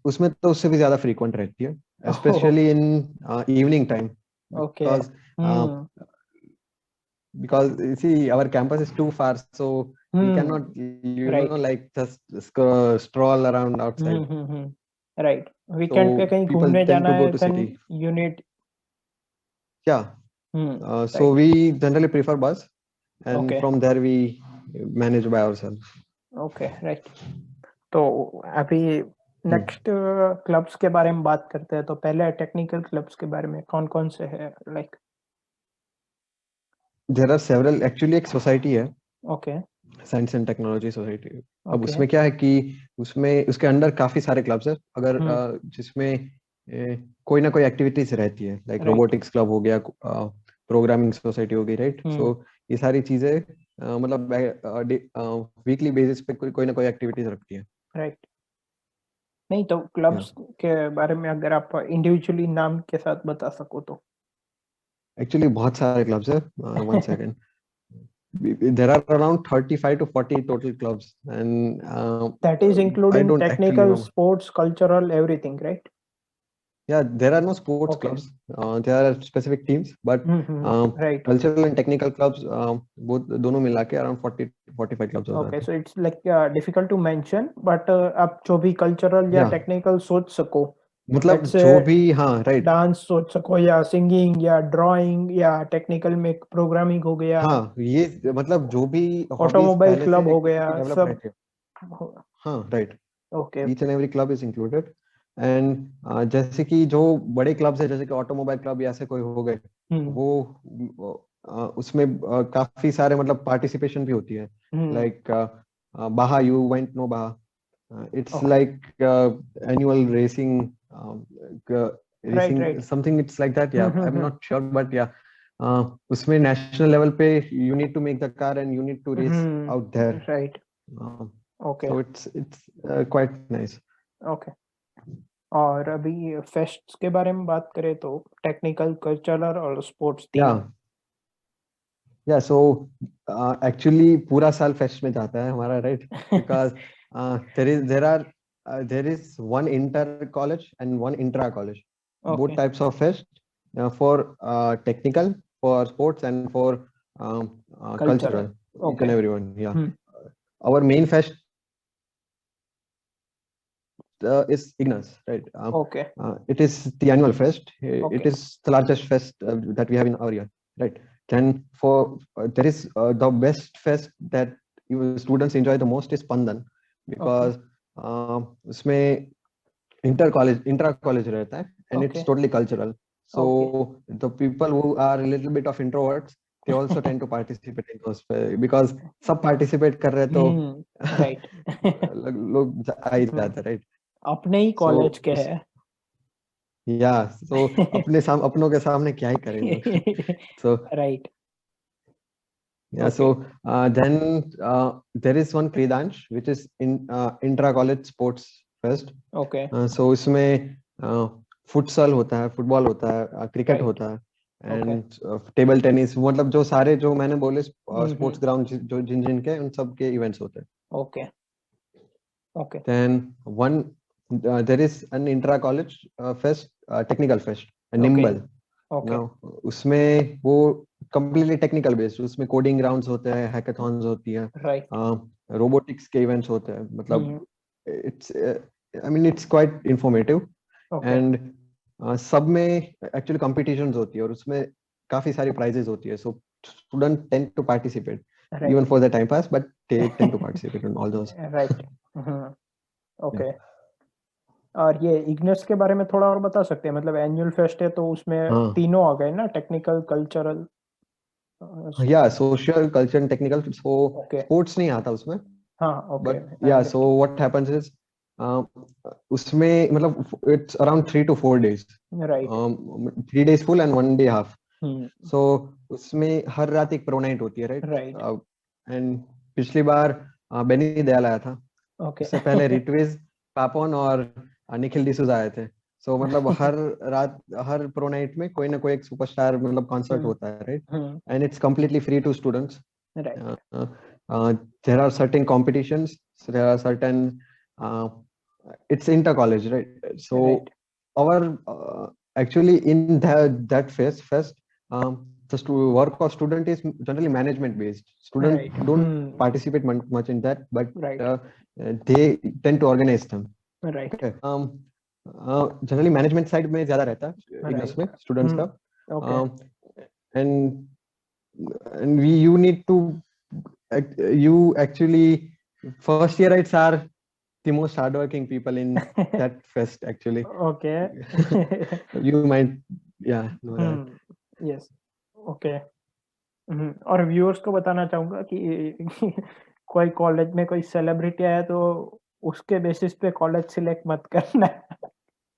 Speaker 2: उसमें तो उससे भी ज्यादा frequent रहती है, especially in evening time.
Speaker 1: Okay.
Speaker 2: Because you see our campus is too far, so we cannot like just stroll around outside.
Speaker 1: Right. Weekend पे कहीं घूमने जाना है, then you need.
Speaker 2: Yeah. So we generally prefer bus, and from there we manage by ourselves.
Speaker 1: Okay, right. तो अभी next clubs के बारे में बात करते हैं, तो पहले टेक्निकल क्लब्स के बारे में कौन-कौन से हैं like?
Speaker 2: There are several, actually एक सोसाइटी है,
Speaker 1: okay,
Speaker 2: science and technology society. अब
Speaker 1: ओके।
Speaker 2: उसमें क्या है कि उसमें उसके अंडर काफी सारे क्लब्स है, अगर
Speaker 1: हुँ,
Speaker 2: जिसमें कोई ना कोई एक्टिविटीज रहती है, लाइक
Speaker 1: राइट।
Speaker 2: रोबोटिक्स क्लब हो गया, प्रोग्रामिंग सोसाइटी हो गई, राइट।
Speaker 1: हुँ,
Speaker 2: सो ये सारी चीजें मतलब वीकली बेसिस पे कोई ना कोई एक्टिविटीज रखती है।
Speaker 1: राइट। नहीं तो
Speaker 2: या
Speaker 1: क्लब्स के बारे में अगर आप इंडिविजुअली नाम के साथ बता सको तो?
Speaker 2: एक्चुअली बहुत सारे क्लब्स है, one second. There are around 35 to 40 total clubs, and
Speaker 1: That is
Speaker 2: I
Speaker 1: including
Speaker 2: don't actually
Speaker 1: technical,
Speaker 2: remember.
Speaker 1: sports, cultural, everything, right?
Speaker 2: Yeah, there are no sports
Speaker 1: Okay.
Speaker 2: clubs. There are specific teams, but
Speaker 1: Right.
Speaker 2: cultural and technical clubs, both दोनों मिला के around 40 to 45 clubs हो
Speaker 1: Okay,
Speaker 2: जाते हैं.
Speaker 1: so it's like difficult to mention, but आप जो भी cultural या
Speaker 2: Yeah,
Speaker 1: technical सोच सको,
Speaker 2: मतलब
Speaker 1: let's say
Speaker 2: जो भी, हाँ, right.
Speaker 1: डांस सोच सको या सिंगिंग या ड्राइंग या टेक्निकल में प्रोग्रामिंग हो गया,
Speaker 2: हाँ, ये मतलब जो भी हॉबीज
Speaker 1: ऑटोमोबाइल
Speaker 2: पहले
Speaker 1: क्लब
Speaker 2: से
Speaker 1: हो गया,
Speaker 2: एक्टिविटी डेवलप
Speaker 1: सब।
Speaker 2: रहती है, हाँ, right.
Speaker 1: Okay.
Speaker 2: Each and every club is included. And जैसे कि जो बड़े क्लब्स है, जैसे कि ऑटोमोबाइल क्लब या ऐसे कोई हो गए,
Speaker 1: हम्म,
Speaker 2: उसमें काफी सारे मतलब पार्टिसिपेशन भी होती है,
Speaker 1: हम्म।
Speaker 2: लाइक बाहा, यू वेंट नो बाहा, it's
Speaker 1: okay.
Speaker 2: like annual racing,
Speaker 1: right,
Speaker 2: racing
Speaker 1: right.
Speaker 2: something, it's like that, yeah, I'm not sure, but yeah, उसमें नेशनल लेवल पे you need to make the car and you need to race out there,
Speaker 1: right.
Speaker 2: uh,
Speaker 1: okay,
Speaker 2: so it's quite nice.
Speaker 1: Okay. और अभी fests के बारे में बात करें तो टेक्निकल, कल्चरल और स्पोर्ट्स तीनों।
Speaker 2: Yeah, yeah, so actually पूरा साल फेस्ट में जाता है हमारा, right? Because there is one inter college and one intra college, both
Speaker 1: okay,
Speaker 2: types of fest, for technical, for sports, and for
Speaker 1: cultural.
Speaker 2: cultural, each
Speaker 1: okay.
Speaker 2: and everyone. Yeah,
Speaker 1: hmm,
Speaker 2: our main fest is Ignis, right?
Speaker 1: Okay,
Speaker 2: It is the annual fest. It
Speaker 1: okay,
Speaker 2: is the largest fest that we have in our year, right? Then for there is the best fest that students enjoy the most is Pandan,
Speaker 1: okay,
Speaker 2: because उसमें intra college रहता है, and
Speaker 1: okay,
Speaker 2: it's totally cultural.
Speaker 1: Okay.
Speaker 2: So the people who are a little bit of introverts, they also tend to participate in those because सब participate कर रहे हैं तो
Speaker 1: right.
Speaker 2: लोग आ ही जाते हैं, right?
Speaker 1: अपने ही
Speaker 2: So
Speaker 1: कॉलेज के हैं।
Speaker 2: या so अपनों के सामने क्या ही करेंगे. So
Speaker 1: right.
Speaker 2: yeah,
Speaker 1: okay,
Speaker 2: so then there is one Kridansh which is in intra college sports fest.
Speaker 1: Okay,
Speaker 2: So इसमें फुटसल होता है, फुटबॉल होता है, क्रिकेट
Speaker 1: राइट,
Speaker 2: होता है,
Speaker 1: ओके।
Speaker 2: एंड टेबल टेनिस, मतलब जो सारे जो मैंने बोले
Speaker 1: हुँ।
Speaker 2: स्पोर्ट्स ग्राउंड जो जिन जिन के उन सब के इवेंट्स होते हैं.
Speaker 1: Okay, okay,
Speaker 2: Then one there is an intra college fest, technical fest,
Speaker 1: okay,
Speaker 2: Nimble.
Speaker 1: Okay,
Speaker 2: Now उसमें वो completely technical based, उसमें coding rounds होते हैं, hackathons होती है,
Speaker 1: राइट।
Speaker 2: robotics के events होते हैं, मतलब
Speaker 1: हुँ,
Speaker 2: it's I mean it's quite informative.
Speaker 1: Okay,
Speaker 2: And सब में actually competitions होती है और उसमें काफी सारी prizes होती है, so students tend to participate even
Speaker 1: right.
Speaker 2: for the time pass, but they tend to participate in all those.
Speaker 1: Right. Hmm,
Speaker 2: Yeah.
Speaker 1: Okay. और ये इग्निस के बारे में थोड़ा और बता सकते हैं? मतलब एनुअल फेस्ट है तो उसमें
Speaker 2: हाँ,
Speaker 1: तीनों आ गए ना, टेक्निकल, कल्चरल,
Speaker 2: या social culture and technical, so
Speaker 1: okay.
Speaker 2: Sports नहीं आता उसमें,
Speaker 1: हाँ, ओके,
Speaker 2: बट
Speaker 1: आई
Speaker 2: या so
Speaker 1: understood.
Speaker 2: What happens is उसमें मतलब it's around 3 to 4 days,
Speaker 1: right.
Speaker 2: 3 days full and 1 day half.
Speaker 1: हुँ,
Speaker 2: सो उसमें हर रात एक प्रो नाइट होती है, राइट?
Speaker 1: राइट,
Speaker 2: एंड पिछली बार बेनी दयाल आया था,
Speaker 1: ओके।
Speaker 2: उससे पहले रिट्विज, पापोन और निखिल डिसूजा आए थे. सो मतलब हर रात, हर प्रो नाइट में कोई ना कोई एक सुपरस्टार मतलब कॉन्सर्ट
Speaker 1: हुँ,
Speaker 2: होता है, right?
Speaker 1: Hmm,
Speaker 2: and it's completely free to students.
Speaker 1: Right,
Speaker 2: There are certain competitions, so there are certain uh, it's inter college, right? So
Speaker 1: right,
Speaker 2: our actually in that fest, work of student is generally management based. Student
Speaker 1: right,
Speaker 2: don't
Speaker 1: hmm,
Speaker 2: participate much in that, but
Speaker 1: right,
Speaker 2: they tend to organize them.
Speaker 1: Right,
Speaker 2: Okay. Generally management side में ज्यादा रहता है Ignis
Speaker 1: right,
Speaker 2: में students
Speaker 1: हुँ,
Speaker 2: का.
Speaker 1: Okay,
Speaker 2: um, and you need to you actually first yearites are the most hardworking people in that fest actually.
Speaker 1: Okay.
Speaker 2: You might, yeah, know that.
Speaker 1: Yes. Okay. और viewers को बताना चाहूँगा कि कोई college में कोई सेलिब्रिटी आया तो उसके बेसिस पे कॉलेज सिलेक्ट मत करना।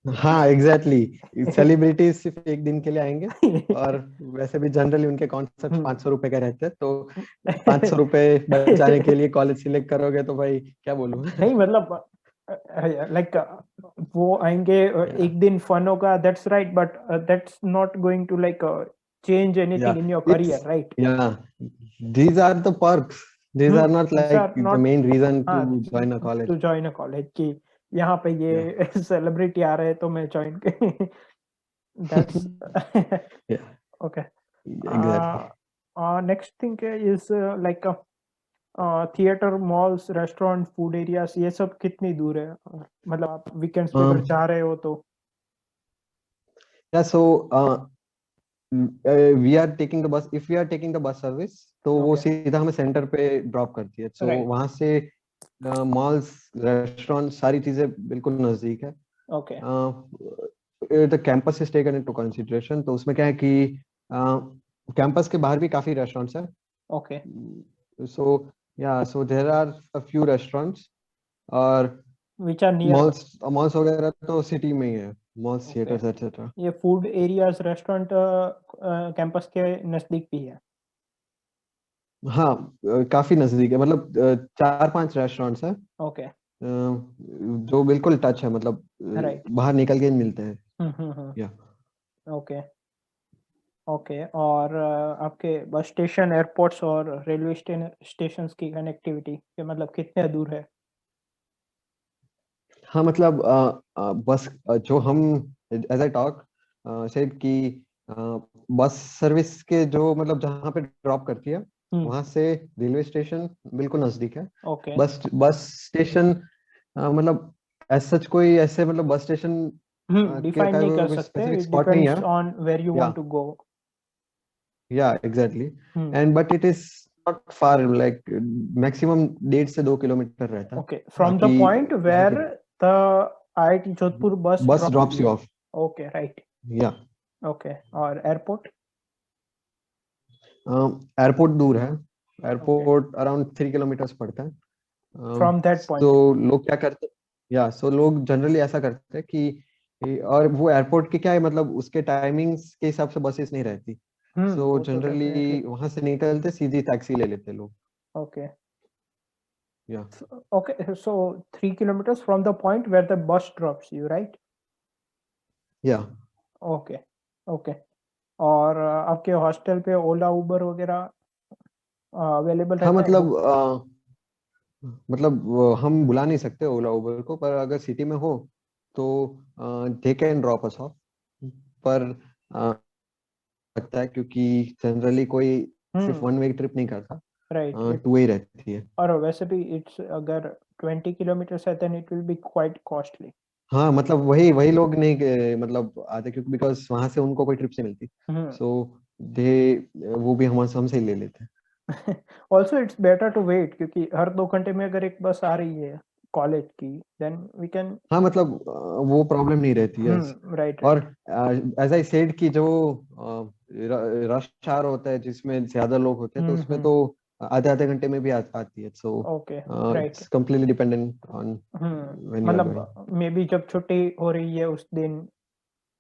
Speaker 2: हाँ एग्जैक्टली, सेलिब्रिटीज सिर्फ एक दिन के लिए आएंगे, और वैसे भी जनरली उनके कॉन्सेप्ट 500 रुपए का रहते हैं, तो 500 रुपए बचाने के लिए कॉलेज सिलेक्ट करोगे तो भाई क्या बोलूं।
Speaker 1: नहीं मतलब लाइक वो आएंगे एक दिन फन होगा, that's right, but that's not going to like change anything in your career, right?
Speaker 2: Yeah, these are the perks. These are not
Speaker 1: These
Speaker 2: like
Speaker 1: are
Speaker 2: the
Speaker 1: not
Speaker 2: main reason to
Speaker 1: हाँ
Speaker 2: join a college.
Speaker 1: to join a college कि यहाँ पे
Speaker 2: Yeah.
Speaker 1: ये celebrity आ रहे हैं तो मैं join कर। That's
Speaker 2: Yeah,
Speaker 1: okay.
Speaker 2: exactly.
Speaker 1: Next thing is like theatre, malls, restaurant, food areas, ये सब कितनी दूर है? मतलब आप वीकेंड्स पे अगर जा रहे हो तो?
Speaker 2: Yeah, so we are taking the bus. If we are taking the bus service, तो वो
Speaker 1: Okay.
Speaker 2: सीधा हमें सेंटर पे ड्रॉप करती है, so
Speaker 1: Right.
Speaker 2: वहां से मॉल्स, रेस्टोरेंट, सारी चीजें बिल्कुल नजदीक है।
Speaker 1: Okay.
Speaker 2: The campus is taken into consideration, तो उसमें क्या है कि कैंपस के बाहर भी काफी रेस्टोरेंट्स हैं।
Speaker 1: Okay.
Speaker 2: So yeah so there are a few restaurants, और
Speaker 1: Which are nearby.
Speaker 2: मॉल्स वगैरह तो सिटी में ही है, मॉल्स,
Speaker 1: Okay.
Speaker 2: Theatres etcetera.
Speaker 1: ये फूड एरियाज, रेस्टोरेंट कैंपस के नजदीक भी है?
Speaker 2: हाँ काफी नजदीक है, मतलब 4-5 रेस्टोरेंट्स हैं
Speaker 1: Okay.
Speaker 2: जो बिल्कुल टच है, मतलब
Speaker 1: Right.
Speaker 2: बाहर निकल के ही मिलते हैं। या
Speaker 1: ओके। ओके। और आपके बस स्टेशन, एयरपोर्ट्स और रेलवे स्टेशंस की कनेक्टिविटी के मतलब कितने दूर है?
Speaker 2: हाँ मतलब बस जो हम, एज आई टॉक सेड कि बस सर्विस के जो मतलब जहाँ पे ड्रॉप करती है वहां से रेलवे स्टेशन बिल्कुल नजदीक है।
Speaker 1: ओके।
Speaker 2: बस स्टेशन मतलब ऐसा कोई ऐसे मतलब बस स्टेशन
Speaker 1: डिफाइन नहीं कर सकते,
Speaker 2: स्पेसिफिक
Speaker 1: इट
Speaker 2: स्पॉट नहीं है।
Speaker 1: Depends on where you want to go.
Speaker 2: Yeah exactly, and but it is not far, like maximum 1.5 से 2 किलोमीटर रहता है।
Speaker 1: ओके, फ्रॉम द
Speaker 2: बाकी
Speaker 1: point where the IIT Jodhpur bus
Speaker 2: drops you off.
Speaker 1: Okay, right.
Speaker 2: Yeah
Speaker 1: okay. और airport?
Speaker 2: Airport दूर है, airport around 3 kilometres पड़ता है।
Speaker 1: From that
Speaker 2: तो
Speaker 1: पॉइंट
Speaker 2: लोग क्या करते, या सो लोग जनरली ऐसा करते हैं कि और वो एयरपोर्ट के क्या है, मतलब उसके टाइमिंग्स के हिसाब से बसेस नहीं रहती, सो
Speaker 1: वो तो
Speaker 2: जनरली
Speaker 1: डेफिनेटली।
Speaker 2: वहां से निकलते सीधी टैक्सी ले लेते लोग।
Speaker 1: ओके।
Speaker 2: या
Speaker 1: Okay, so 3 kilometers from the point where the bus drops you, right?
Speaker 2: या
Speaker 1: Okay, okay. और आपके हॉस्टल पे ओला उबर वगैरह अवेलेबल
Speaker 2: हाँ
Speaker 1: रहता है?
Speaker 2: मतलब हम बुला नहीं सकते ओला उबर को, पर अगर सिटी में हो तो they can drop us of, पर लगता है क्योंकि जनरली कोई सिर्फ वन वे ट्रिप नहीं करता,
Speaker 1: राइट।
Speaker 2: टू वे रहती है।
Speaker 1: और वैसे भी इट्स अगर 20 किलोमीटर्स है then it will be quite costly.
Speaker 2: हाँ मतलब वही लोग नहीं मतलब आते, क्योंकि बिकॉज वहां से उनको कोई ट्रिप से मिलती, सो दे वो भी हमसे ही ले लेते हैं।
Speaker 1: Also it's better to wait, क्योंकि हर 2 घंटे में अगर एक बस आ रही है कॉलेज की देन वी कैन।
Speaker 2: हाँ मतलब वो प्रॉब्लम नहीं रहती है।
Speaker 1: राइट।
Speaker 2: और एज आई सेड कि जो रश आवर होता है जिसमें ज्यादा लोग होते हैं, तो उसमें तो आधे आधे घंटे में भी आती है, so
Speaker 1: okay, right.
Speaker 2: It's completely dependent on when you are going.
Speaker 1: मतलब मे बी जब छुट्टी हो रही है उस दिन,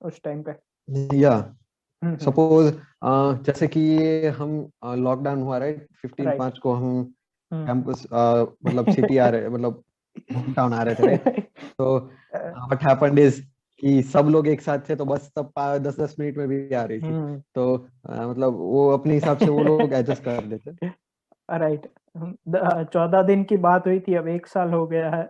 Speaker 1: उस टाइम पे।
Speaker 2: या सपोज जैसे कि ये हम लॉकडाउन हुआ राइट, 15/5 को हम कैंपस मतलब सिटी आ रहे, मतलब होम टाउन आ रहे थे राइट, तो व्हाट हैपेंड इज कि सब लोग एक साथ थे, तो बस तब 10-10 मिनट में भी आ रही थी, तो मतलब वो अपने हिसाब से वो लोग एडजस्ट कर लेते।
Speaker 1: राइट। 14 दिन की बात हुई थी, अब 1 साल हो गया है।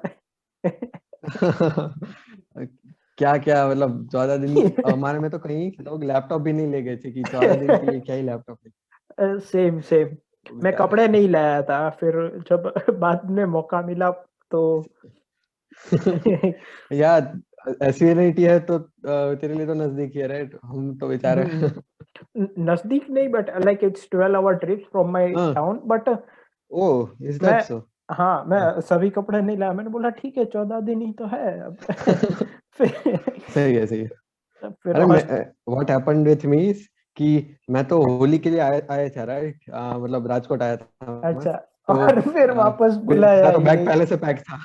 Speaker 2: क्या क्या मतलब 14 दिन हमारे में तो कहीं लोग लैपटॉप भी नहीं ले गए थे कि 14 दिन के लिए क्या ही लैपटॉप है।
Speaker 1: Same same. मैं कपड़े नहीं लाया था, फिर जब बाद में मौका मिला तो
Speaker 2: यार ऐसी रियलिटी है तो तेरे लिए तो नजदीक ही है राइट, हम तो बेचारे।
Speaker 1: नजदीक नहीं, but like it's 12 hour trip from my town, but
Speaker 2: oh is
Speaker 1: मैं
Speaker 2: दैट सो?
Speaker 1: हाँ, मैं सभी कपड़े नहीं लाया, मैंने बोला ठीक है 14 दिन ही तो है अब। फिर
Speaker 2: सही है, सही है।
Speaker 1: फिर
Speaker 2: अरे मैं,
Speaker 1: host
Speaker 2: what happened with me कि मैं तो होली के लिए आया आया था, राइट, मतलब राजकोट आया था मैं।
Speaker 1: अच्छा,
Speaker 2: तो
Speaker 1: और फिर वापस बुलाया
Speaker 2: मेरा तो बैग
Speaker 1: ये।
Speaker 2: पहले से पैक था।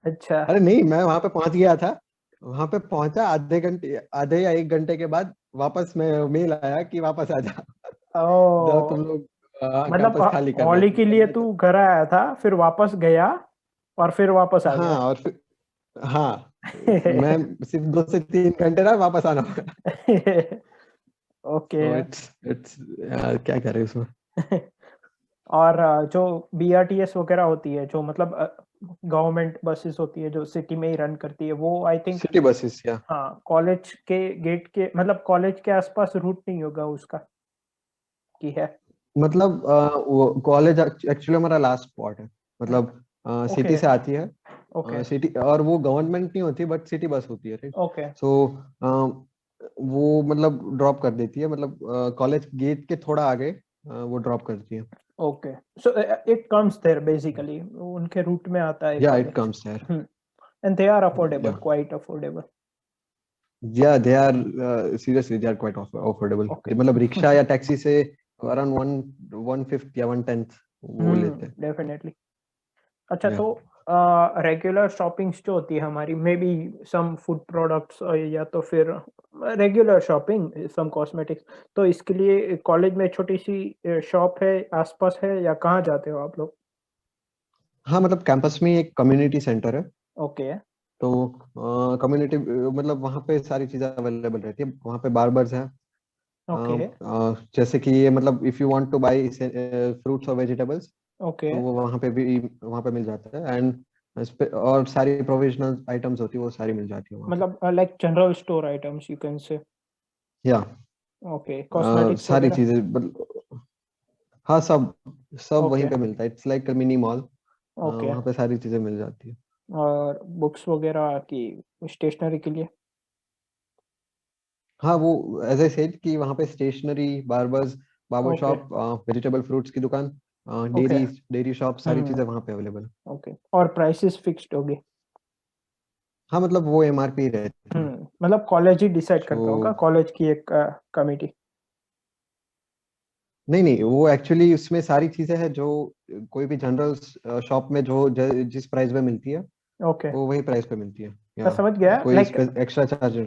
Speaker 1: अच्छा।
Speaker 2: अरे नहीं, मैं वहां पे पहुंच गया था। वहां पे पहुंचा आधे घंटे, आधे या 1 घंटे के बाद वापस मैं मेल आया कि वापस आ जा। जब
Speaker 1: ओ,
Speaker 2: तुम लोग
Speaker 1: मतलब
Speaker 2: कैंपस खाली कर रहे
Speaker 1: होली
Speaker 2: थे,
Speaker 1: के
Speaker 2: मतलब
Speaker 1: लिए
Speaker 2: मैं
Speaker 1: तू
Speaker 2: तो।
Speaker 1: घर आया था, फिर वापस गया और फिर वापस आ
Speaker 2: हाँ,
Speaker 1: गया।
Speaker 2: और फिर, हाँ, मैं सिर्फ 2 से 3 घंटे रहा, वापस आना होगा।
Speaker 1: ओके।
Speaker 2: तो इट्स क्या करें उसमें।
Speaker 1: और जो बीआरटीएस वगैरह होती है, जो मतलब गवर्नमेंट बसेस होती है जो सिटी में ही रन करती है, वो आई थिंक,
Speaker 2: सिटी बसेस, या
Speaker 1: हाँ, कॉलेज के गेट के मतलब कॉलेज के आसपास रूट नहीं होगा उसका, की है।
Speaker 2: मतलब वो कॉलेज एक्चुअली हमारा लास्ट स्पॉट है। मतलब
Speaker 1: ओके।
Speaker 2: सिटी से आती है,
Speaker 1: ओके।
Speaker 2: सिटी, और वो गवर्नमेंट नहीं होती, बट सिटी बस होती है, राइट।
Speaker 1: ओके।
Speaker 2: सो वो मतलब ड्रॉप कर देती है, मतलब कॉलेज गेट के थोड़ा आगे वो ड्रॉप करती है।
Speaker 1: Okay, so it comes there basically, उनके रूट में आता है
Speaker 2: या it
Speaker 1: college.
Speaker 2: Comes there.
Speaker 1: And they are affordable,
Speaker 2: yeah
Speaker 1: quite affordable.
Speaker 2: They are seriously, they are quite affordable.
Speaker 1: Okay.
Speaker 2: मतलब रिक्शा या टैक्सी से अराउंड 1/5 या 1/10 वो लेते हैं।
Speaker 1: डेफिनेटली। अच्छा,
Speaker 2: या
Speaker 1: तो रेगुलर शॉपिंग्स जो होती है हमारी, maybe some food products, या तो फिर रेगुलर शॉपिंग, सम कॉस्मेटिक्स, तो इसके लिए कॉलेज में छोटी सी शॉप है आसपास है, या कहाँ जाते हो आप लोग?
Speaker 2: हाँ, मतलब कैंपस में एक कम्युनिटी सेंटर है।
Speaker 1: ओके।
Speaker 2: तो कम्युनिटी, मतलब वहाँ पे सारी चीजें अवेलेबल रहती है। वहाँ पे बार्बर्स हैं।
Speaker 1: ओके।
Speaker 2: जैसे कि ये, मतलब if you want to buy fruits और वेजिटेबल्स,
Speaker 1: ओके।
Speaker 2: तो वो वहाँ पे मिल जाता है। एंड और सारी प्रोविजनल आइटम्स होती है, वो सारी मिल जाती है वहाँ पे।
Speaker 1: मतलब like general store items you can say.
Speaker 2: या
Speaker 1: ओके, कॉस्मेटिक्स
Speaker 2: सारी
Speaker 1: वगैरह।
Speaker 2: चीजें, हाँ, सब सब वहीं
Speaker 1: ओके।
Speaker 2: पे मिलता है। It's like mini mall.
Speaker 1: Okay.
Speaker 2: वहाँ पे सारी चीजें मिल जाती है।
Speaker 1: और बुक्स वगैरह की स्टेशनरी के लिए?
Speaker 2: हाँ, वो एज आई सेड कि वहाँ पे stationery, barbers, barber
Speaker 1: okay.
Speaker 2: Shop, vegetable fruits की दुकान,
Speaker 1: ओके।
Speaker 2: डेयरी डेयरी शॉप, सारी
Speaker 1: हम्म।
Speaker 2: चीजें वहाँ पे अवेलेबल है।
Speaker 1: ओके, और प्राइसेस फिक्स्ड होगी?
Speaker 2: हाँ, मतलब वो एमआरपी रहती है।
Speaker 1: मतलब कॉलेज ही डिसाइड
Speaker 2: सो
Speaker 1: करता होगा, कॉलेज की एक कमिटी?
Speaker 2: नहीं नहीं, वो एक्चुअली उसमें सारी चीजें हैं जो कोई भी जनरल शॉप में जो जिस प्राइस पे मिलती है,
Speaker 1: ओके,
Speaker 2: वो वही प्राइस पे मिलती है।
Speaker 1: मैं
Speaker 2: या
Speaker 1: समझ गया,
Speaker 2: कोई
Speaker 1: लाइक
Speaker 2: एक्स्ट्रा चार्ज।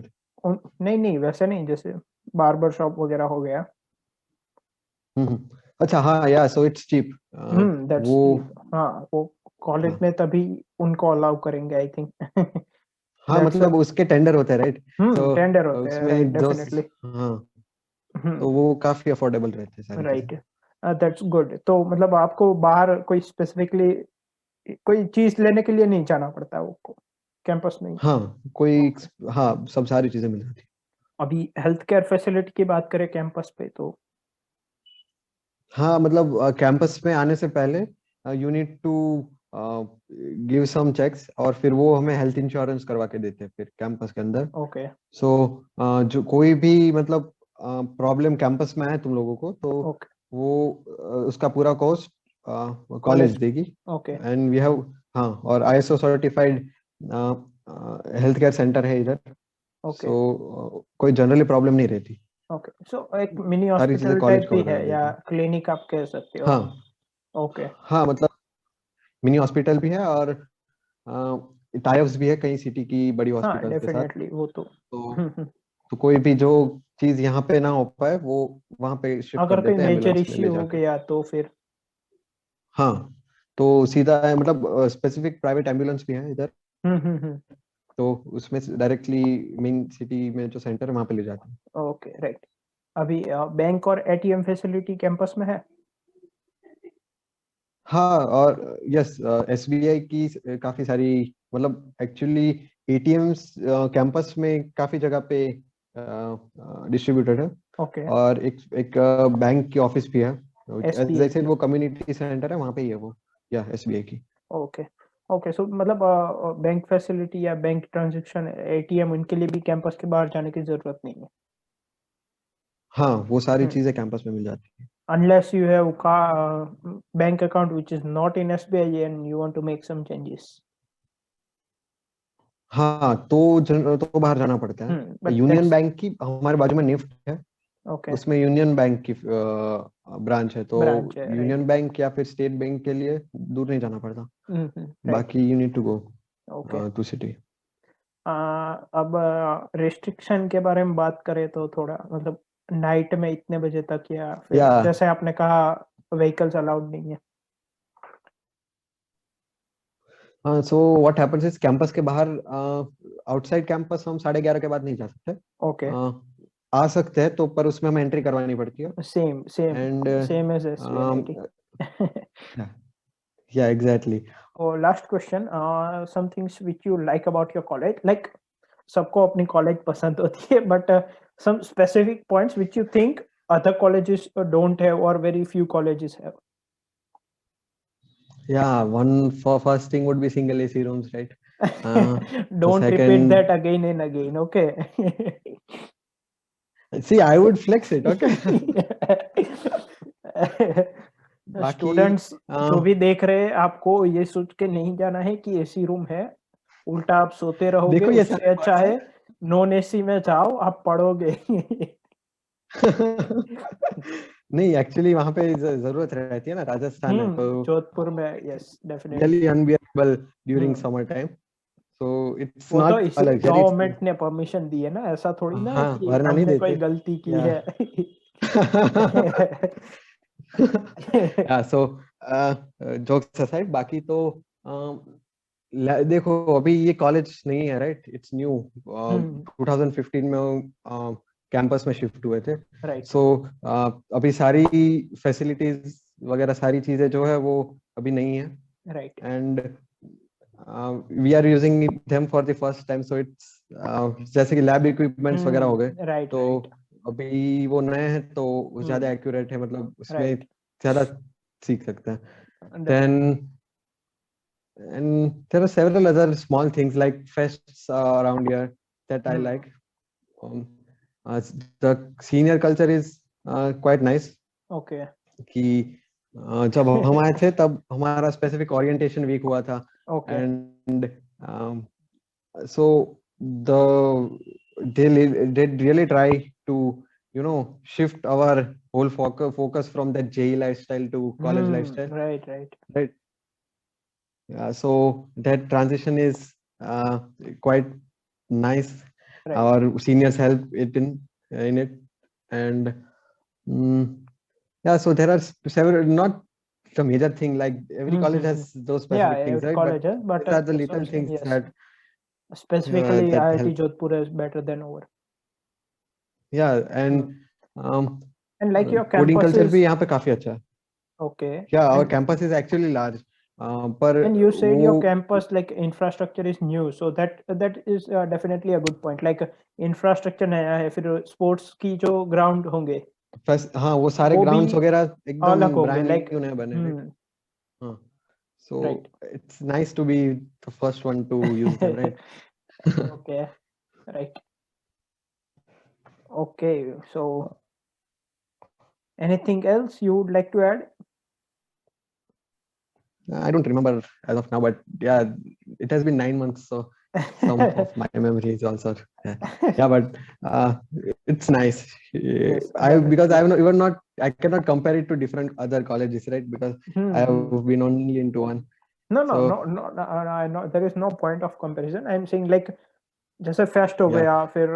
Speaker 1: नहीं नहीं, वैसे नहीं, जैसे बार्बर शॉप वगैरह हो गया।
Speaker 2: अच्छा, हाँ, या सो इट्स चीप।
Speaker 1: दैट्स
Speaker 2: वो,
Speaker 1: चीप। हाँ, वो कॉलेज
Speaker 2: हाँ
Speaker 1: में तभी उनको अलाउ करेंगे आई थिंक।
Speaker 2: हाँ,
Speaker 1: दैट्स
Speaker 2: मतलब उसके टेंडर होते हैं, राइट। सो
Speaker 1: टेंडर होते हैं, राइट,
Speaker 2: उसमें जो,
Speaker 1: डेफिनेटली।
Speaker 2: हाँ, तो
Speaker 1: हम्म।
Speaker 2: वो काफी अफोर्डेबल रहते हैं सारी चीजें।
Speaker 1: राइट। दैट्स गुड, तो मतलब आपको बाहर कोई स्पेसिफिकली कोई चीज लेने के लिए नहीं जाना पड़ता है वो, कैंपस में ही?
Speaker 2: हाँ, कोई,
Speaker 1: ओके।
Speaker 2: हाँ, सब सारी चीजें मिल जाती
Speaker 1: अभी हेल्थ केयर फैसिलिटी की बात करें कैंपस पे, तो
Speaker 2: हैं। हाँ, मतलब कैंपस में आने से पहले you need to give some checks, और फिर वो हमें हेल्थ इंश्योरेंस करवा के देते हैं फिर कैंपस के अंदर।
Speaker 1: ओके।
Speaker 2: सो जो कोई भी मतलब प्रॉब्लम कैंपस में आए तुम लोगों को, तो
Speaker 1: ओके।
Speaker 2: वो उसका पूरा कॉस्ट कॉलेज
Speaker 1: कॉलेज।
Speaker 2: देगी।
Speaker 1: ओके।
Speaker 2: एंड वी हैव, हाँ, और ISO certified health care centre है इधर।
Speaker 1: ओके।
Speaker 2: सो कोई जनरली प्रॉब्लम नहीं रहती।
Speaker 1: ओके, सो एक मिनी
Speaker 2: सारी चीजें
Speaker 1: हॉस्पिटल
Speaker 2: कॉलेज
Speaker 1: टाइप भी
Speaker 2: कवर
Speaker 1: है,
Speaker 2: करा
Speaker 1: या
Speaker 2: देती है।
Speaker 1: क्लिनिक आप कह सकते हो?
Speaker 2: हाँ
Speaker 1: ओके।
Speaker 2: हाँ, मतलब मिनी हॉस्पिटल भी है, और टाइप्स भी है कई सिटी की बड़ी
Speaker 1: हाँ,
Speaker 2: हॉस्पिटल्स के साथ।
Speaker 1: डेफिनेटली, वो तो।
Speaker 2: तो
Speaker 1: हम्म।
Speaker 2: तो कोई भी जो चीज यहाँ पे ना हो पाए, वो वहां पे शिफ्ट कर
Speaker 1: अगर कोई
Speaker 2: देते हैं
Speaker 1: मेजर
Speaker 2: एम्बुलेंस में ले
Speaker 1: इश्यू हो
Speaker 2: जाके।
Speaker 1: गया तो फिर?
Speaker 2: हाँ, तो सीधा है, मतलब स्पेसिफिक प्राइवेट एम्बुलेंस भी है इधर।
Speaker 1: हम्म।
Speaker 2: तो उसमें डायरेक्टली मेन सिटी में जो सेंटर है वहां पे ले जाते हैं।
Speaker 1: Okay, right. अभी बैंक और एटीएम फैसिलिटी कैंपस में है?
Speaker 2: हाँ, और यस, एसबीआई की काफी सारी, मतलब एक्चुअली एटीएम्स कैंपस में काफी जगह पे डिस्ट्रीब्यूटेड है।
Speaker 1: ओके।
Speaker 2: और एक एक बैंक की ऑफिस भी है। एज
Speaker 1: एसबीआई
Speaker 2: आई सेड,
Speaker 1: की?
Speaker 2: वो कम्युनिटी सेंटर है, वहां पे ही है वो। या एसबीआई की।
Speaker 1: ओके। ओके, सो मतलब बैंक फैसिलिटी या बैंक ट्रांजैक्शन, एटीएम, इनके लिए भी कैंपस के बाहर जाने की जरूरत नहीं है?
Speaker 2: हाँ, वो सारी
Speaker 1: हम्म।
Speaker 2: चीजें कैंपस में मिल जाती है।
Speaker 1: unless you have bank account which is not in SBI and you want to make some changes.
Speaker 2: हाँ, तो बाहर जाना पड़ता है।
Speaker 1: But
Speaker 2: यूनियन
Speaker 1: that's
Speaker 2: बैंक की हमारे बाजू में निफ्ट है,
Speaker 1: okay.
Speaker 2: उसमें यूनियन बैंक की ब्रांच है, तो
Speaker 1: Branch है,
Speaker 2: यूनियन
Speaker 1: right.
Speaker 2: बैंक या फिर स्टेट बैंक के लिए दूर नहीं जाना पड़ता।
Speaker 1: Right.
Speaker 2: बाकी you need to go
Speaker 1: Okay.
Speaker 2: To city.
Speaker 1: अब रिस्ट्रिक्शन के बारे में बात करें तो थोड़ा मतलब नाइट में इतने बजे तक या फिर
Speaker 2: या
Speaker 1: जैसे आपने कहा व्हीकल्स अलाउड नहीं है।
Speaker 2: हाँ, so what happens is campus के बाहर, आउटसाइड कैंपस हम 11:30 के बाद नहीं जा सकते।
Speaker 1: ओके,
Speaker 2: आ सकते हैं तो, पर उसमें हमें एंट्री करवानी पड़ती है।
Speaker 1: Same same
Speaker 2: and
Speaker 1: same as SBI.
Speaker 2: Yeah exactly.
Speaker 1: और last question, some things which you like about your college, like सबको अपनी कॉलेज पसंद होती है but some specific points which you think other colleges don't have और very few colleges have.
Speaker 2: Yeah, first thing would be single AC rooms, right?
Speaker 1: Don't repeat
Speaker 2: second,
Speaker 1: that again and again, okay?
Speaker 2: see, I would flex it, okay? बाकी
Speaker 1: students जो भी देख रहे हैं, आपको ये सोच के नहीं जाना है कि एसी रूम है, उल्टा आप सोते रहोगे।
Speaker 2: देखो ये
Speaker 1: उससे अच्छा है नॉन एसी में जाओ, आप पढ़ोगे।
Speaker 2: नहीं, एक्चुअली वहां पे जरूरत रहती है ना, राजस्थान है तो
Speaker 1: जोधपुर में, yes definitely
Speaker 2: really unbearable during summer time, so it's
Speaker 1: वो तो
Speaker 2: नॉट
Speaker 1: इसी
Speaker 2: लग्जरी।
Speaker 1: गवर्नमेंट ने परमिशन दी है ना, ऐसा थोड़ी ना
Speaker 2: हाँ,
Speaker 1: कि
Speaker 2: वरना नहीं
Speaker 1: हमने कोई
Speaker 2: देते।
Speaker 1: गलती की है।
Speaker 2: सो जोक्स असाइड, बाकी तो देखो अभी ये कॉलेज नहीं है, राइट? इट्स न्यू, 2015 में कैंपस में शिफ्ट हुए थे।
Speaker 1: राइट।
Speaker 2: सो अभी सारी फैसिलिटीज वगैरह सारी चीजें जो है वो अभी नहीं है,
Speaker 1: right.
Speaker 2: And we are using them for the first time, so it's जैसे कि लैब इक्विपमेंट्स वगैरह हो गए,
Speaker 1: राइट।
Speaker 2: तो अभी वो नए हैं तो ज्यादा एक्यूरेट है, मतलब उसमें
Speaker 1: राइट।
Speaker 2: ज्यादा सीख सकते हैं। then and there are several other small things like fests around here that I like. The senior culture is quite nice.
Speaker 1: Okay.
Speaker 2: कि जब हम आए थे तब हमारा स्पेसिफिक ओरिएंटेशन वीक हुआ था, and so they really try to shift our whole focus from that JE lifestyle to college lifestyle. Right. Yeah, so that transition is quite nice.
Speaker 1: Right.
Speaker 2: Our seniors help it in it, and yeah, so there are several, not the major thing, like every college has those specific things, right?
Speaker 1: College has, but
Speaker 2: these are the little things that
Speaker 1: specifically
Speaker 2: that
Speaker 1: IIT
Speaker 2: help.
Speaker 1: Jodhpur is better than our.
Speaker 2: Yeah, and
Speaker 1: like your
Speaker 2: coding
Speaker 1: campus
Speaker 2: culture
Speaker 1: is
Speaker 2: भी यहाँ पे काफी अच्छा है.
Speaker 1: Okay.
Speaker 2: Yeah, our campus is actually large. पर
Speaker 1: and you said your
Speaker 2: वो
Speaker 1: campus like infrastructure is new, so that is definitely a good point. Like infrastructure नया है, फिर sports की जो ground होंगे,
Speaker 2: हाँ वो सारे
Speaker 1: वो भी
Speaker 2: grounds वगैरह एकदम
Speaker 1: अलग होंगे,
Speaker 2: brand
Speaker 1: like
Speaker 2: new नए बने, right? हाँ, so
Speaker 1: right.
Speaker 2: it's nice to be the first one to use them, right?
Speaker 1: Okay, right. Okay, so anything else you would like to add?
Speaker 2: I don't remember as of now, but yeah, it has been 9 months, so some of my memories also. Yeah, but it's nice.
Speaker 1: Yes,
Speaker 2: Because I cannot compare it to different other colleges, right? Because I have been only into one.
Speaker 1: No, there is no point of comparison. I'm saying like जैसे fest हो गया, फिर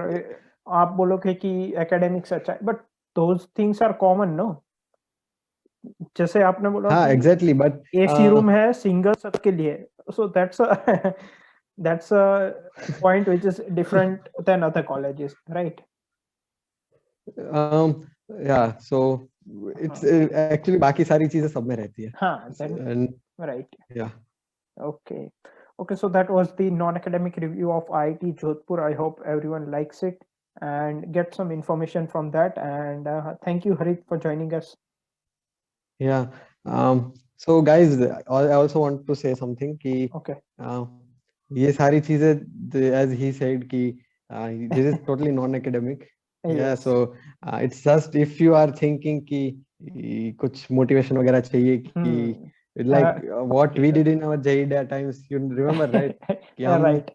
Speaker 1: आप बोलोगे कि academics अच्छा है, but those things are common, no? जैसे आपने बोला
Speaker 2: हाँ,
Speaker 1: कि
Speaker 2: exactly, but
Speaker 1: एसी रूम है सिंगल सबके लिए, so that's a point which is different than other colleges, right?
Speaker 2: Yeah, so it's actually बाकी सारी चीजें सब में रहती है.
Speaker 1: हाँ, then right.
Speaker 2: Yeah.
Speaker 1: Okay, so that was the non-academic review of IIT Jodhpur. I hope everyone likes it and get some information from that. And thank you, Harit, for joining us.
Speaker 2: Yeah. So guys, I also want to say something कि ये सारी चीजें, as he said कि this is totally non-academic. Yeah, so it's just if you are thinking कि कुछ motivation वगैरह चाहिए कि like what we did in our JEE times, you remember, right? कि हम
Speaker 1: राइट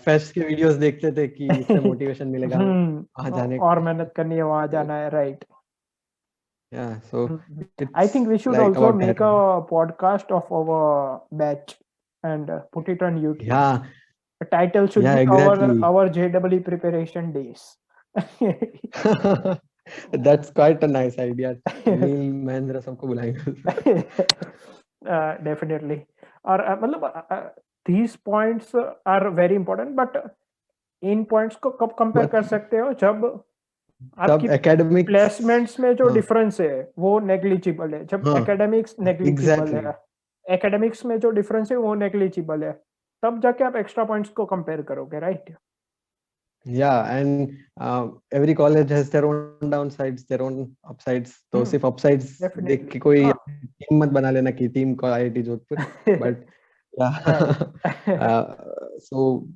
Speaker 2: फेस्ट के वीडियोस देखते थे कि इससे मोटिवेशन मिलेगा वहां जाने
Speaker 1: और
Speaker 2: का.
Speaker 1: मेहनत करनी है, वहां जाना है, right.
Speaker 2: Yeah, so
Speaker 1: I think
Speaker 2: it's
Speaker 1: we should
Speaker 2: like
Speaker 1: also
Speaker 2: about that
Speaker 1: make
Speaker 2: only.
Speaker 1: a podcast of our batch and put it on YouTube.
Speaker 2: Yeah,
Speaker 1: The title should
Speaker 2: yeah,
Speaker 1: be
Speaker 2: exactly.
Speaker 1: our JEE preparation days.
Speaker 2: That's quite a nice idea. नील महेंद्र सबको बुलाएंगे.
Speaker 1: Definitely. और मतलब these points are very important, but in points को कब compare कर सकते हो, जब आपकी
Speaker 2: तब एकेडमिक्स.
Speaker 1: प्लेसमेंट्स में जो
Speaker 2: हाँ,
Speaker 1: डिफरेंस है वो नेग्लिजिबल है, जब
Speaker 2: हाँ,
Speaker 1: एकेडमिक्स नेग्लिजिबल
Speaker 2: exactly.
Speaker 1: है, एकेडमिक्स में जो डिफरेंस है वो नेग्लिजिबल है, तब जाके आप एक्स्ट्रा पॉइंट्स को कंपेयर करोगे, right?
Speaker 2: Yeah, and every college has their own downsides, their own upsides. तो सिर्फ upsides देख
Speaker 1: डेफिनेटली.
Speaker 2: के कोई टीम मत बना लेना कि टीम को IIT Jodhpur. But yeah, so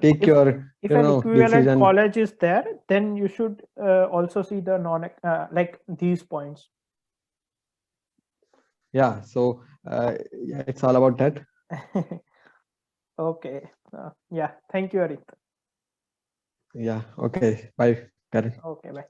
Speaker 2: take your
Speaker 1: If an equivalent
Speaker 2: decision.
Speaker 1: college is there, then you should also see the non like these points.
Speaker 2: Yeah, so yeah, it's all about that.
Speaker 1: Okay. Yeah, thank you, Arit.
Speaker 2: Yeah, okay, bye, Karan.
Speaker 1: Okay, bye.